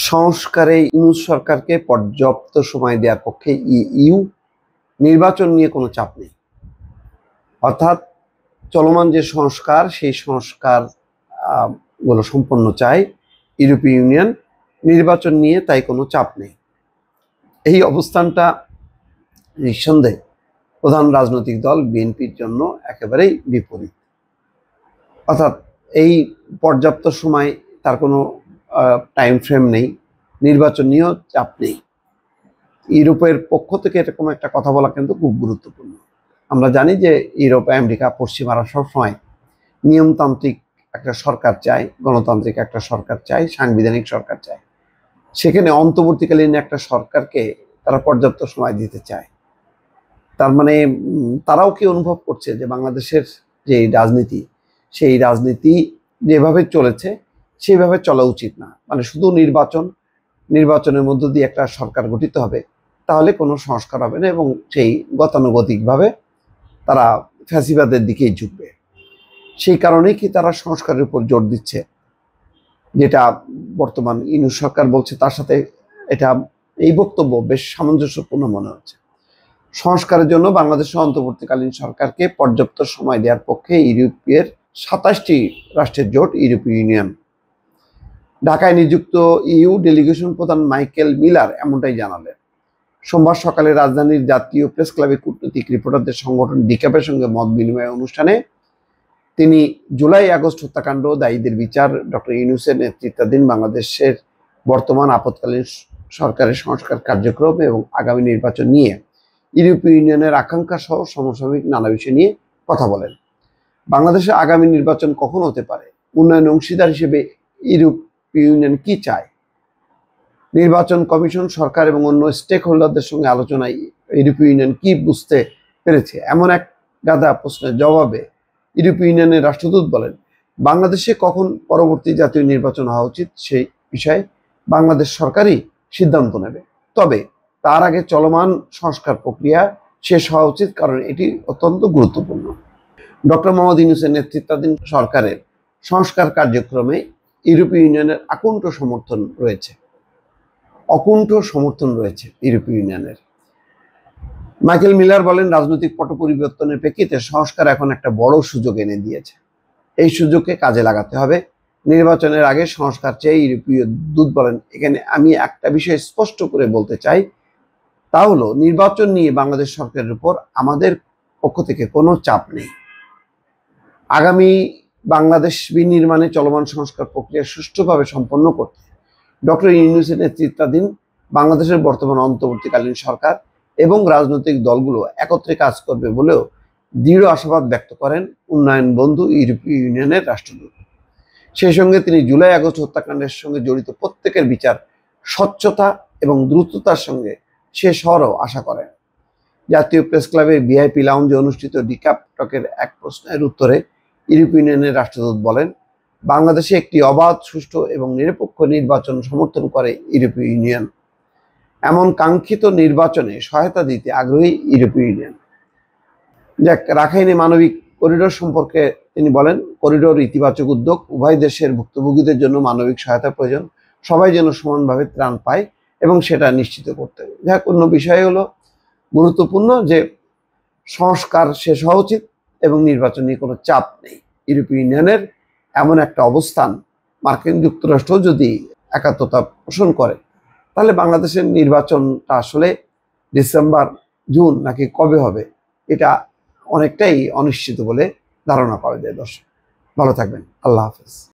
সংস্কারে ইউনূস সরকারকে পর্যাপ্ত সময় দেওয়ার পক্ষে ইইউ, নির্বাচন নিয়ে কোনো চাপ নেই। অর্থাৎ চলমান যে সংস্কার, সেই সংস্কার গুলো সম্পন্ন চায় ইউরোপীয় ইউনিয়ন, নির্বাচন নিয়ে তাই কোনো চাপ নেই। এই অবস্থানটা নিঃসন্দেহে প্রধান রাজনৈতিক দল বিএনপির জন্য একেবারেই বিপরীত। অর্থাৎ এই পর্যাপ্ত সময়, তার কোনো টাইম ফ্রেম নেই, নির্বাচন নিয়েও চাপ নেই। ইউরোপের পক্ষ থেকে এরকম একটা কথা বলা কিন্তু খুব গুরুত্বপূর্ণ। আমরা জানি যে ইউরোপ, আমেরিকা, পশ্চিমারা সবসময় নিয়মতান্ত্রিক একটা সরকার চায়, গণতান্ত্রিক একটা সরকার চায়, সাংবিধানিক সরকার চায়। সেখানে অন্তর্বর্তীকালীন একটা সরকারকে তারা পর্যাপ্ত সময় দিতে চায়। তার মানে তারাও কি অনুভব করছে যে বাংলাদেশের যে রাজনীতি, সেই রাজনীতি যেভাবে চলেছে সেইভাবে চলা উচিত না। মানে শুধু নির্বাচনের মধ্য দিয়ে একটা সরকার গঠিত হবে, তাহলে কোনো সংস্কার হবে না এবং সেই গতানুগতিকভাবে তারা ফ্যাসিবাদের দিকেই ঝুঁকবে। সেই কারণেই কি তারা সংস্কারের উপর জোর দিচ্ছে, যেটা বর্তমান ইউনূস সরকার বলছে, তার সাথে এটা এই বক্তব্য বেশ সামঞ্জস্যপূর্ণ মনে হচ্ছে। সংস্কারের জন্য বাংলাদেশের অন্তর্বর্তীকালীন সরকারকে পর্যাপ্ত সময় দেওয়ার পক্ষে ইউরোপের 27টি রাষ্ট্রের জোট ইউরোপীয় ইউনিয়ন। ঢাকায় নিযুক্ত ইইউ ডেলিগেশন প্রধান মাইকেল মিলার এমনটাই জানালেন। সোমবার সকালে রাজধানীর জাতীয় প্রেস ক্লাবে কূটনৈতিক রিপোর্টারদের সংগঠন ডিক্যাপের সঙ্গে মত বিনিময় অনুষ্ঠানে তিনি জুলাই আগস্ট হত্যাকাণ্ড দায়ীদের বিচার, ডক্টর ইউনূসের নেতৃত্বাধীন বাংলাদেশের বর্তমান আপৎকালীন সরকারের সংস্কার কার্যক্রম এবং আগামী নির্বাচন নিয়ে ইউরোপীয় ইউনিয়নের আকাঙ্ক্ষা সহ সমসাময়িক নানা বিষয় নিয়ে কথা বলেন। বাংলাদেশে আগামী নির্বাচন কখন হতে পারে, উন্নয়ন অংশীদার হিসেবে ইউরোপীয় ইউনিয়ন কি চায়, নির্বাচন কমিশন, সরকার এবং অন্য স্টেক হোল্ডারদের সঙ্গে আলোচনায় ইউরোপীয় ইউনিয়ন কি বুঝতে পেরেছে, এমন এক গাদা প্রশ্নের জবাবে ইউরোপীয় ইউনিয়নের রাষ্ট্রদূত বলেন, বাংলাদেশে কখন পরবর্তী জাতীয় নির্বাচন হওয়া উচিত সেই বিষয়ে বাংলাদেশ সরকারই সিদ্ধান্ত নেবে। তবে তার আগে চলমান সংস্কার প্রক্রিয়া শেষ হওয়া উচিত, কারণ এটি অত্যন্ত গুরুত্বপূর্ণ। ডক্টর মোহাম্মদ ইউনূসের নেতৃত্বাধীন সরকারের সংস্কার কার্যক্রমে ইউরোপীয় ইউনিয়নের অকুণ্ঠ সমর্থন রয়েছে ইউরোপীয় ইউনিয়নের। মাইকেল মিলার বলেন, রাজনৈতিক পট পরিবর্তনের প্রেক্ষিতে সংস্কার এখন একটা বড় সুযোগ এনে দিয়েছে। এই সুযোগকে কাজে লাগাতে হবে। নির্বাচনের আগে সংস্কার চেয়ে ইউরোপীয় দূত বলেন, এখানে আমি একটা বিষয় স্পষ্ট করে বলতে চাই, তা হলো নির্বাচন নিয়ে বাংলাদেশ সরকারের উপর আমাদের পক্ষ থেকে কোনো চাপ নেই। আগামী বাংলাদেশ বিনির্মাণে চলমান সংস্কার প্রক্রিয়া সুষ্ঠুভাবে সম্পন্ন করতে ডক্টর ইউনূসের নেতৃত্বাধীন বাংলাদেশের বর্তমান অন্তর্বর্তীকালীন সরকার এবং রাজনৈতিক দলগুলো একত্রে কাজ করবে বলেও দৃঢ় আশাবাদ ব্যক্ত করেন উন্নয়ন বন্ধু ইউরোপীয় ইউনিয়নের রাষ্ট্রদূত। সেই সঙ্গে তিনি জুলাই আগস্ট হত্যাকাণ্ডের সঙ্গে জড়িত প্রত্যেকের বিচার স্বচ্ছতা এবং দ্রুততার সঙ্গে শেষ হওয়ারও আশা করেন। জাতীয় প্রেস ক্লাবে ভিআইপি লাউঞ্জে অনুষ্ঠিত ডিক্যাপ টকের এক প্রশ্নের উত্তরে ইউরোপীয় ইউনিয়নের রাষ্ট্রদূত বলেন, বাংলাদেশে একটি অবাধ, সুষ্ঠু এবং নিরপেক্ষ নির্বাচন সমর্থন করে ইউরোপীয় ইউনিয়ন। এমন কাঙ্ক্ষিত নির্বাচনে সহায়তা দিতে আগ্রহী ইউরোপীয় ইউনিয়ন। রাখাইনে মানবিক করিডোর সম্পর্কে তিনি বলেন, করিডোর ইতিবাচক উদ্যোগ, উভয় দেশের ভুক্তভোগীদের জন্য মানবিক সহায়তা প্রয়োজন, সবাই যেন সমানভাবে ত্রাণ পায় এবং সেটা নিশ্চিত করতে হবে। অন্য বিষয় হলো গুরুত্বপূর্ণ যে সংস্কার শেষ হওয়া উচিত এবং নির্বাচন নিয়ে কোনো চাপ নেই। ইউরোপীয় ইউনিয়নের এমন একটা অবস্থান, মার্কিন যুক্তরাষ্ট্র যদি একাত্মতা পোষণ করে, তাহলে বাংলাদেশের নির্বাচনটা আসলে ডিসেম্বর, জুন নাকি কবে হবে, এটা অনেকটাই অনিশ্চিত বলে ধারণা করা যায়। দর্শক ভালো থাকবেন, আল্লাহ হাফেজ।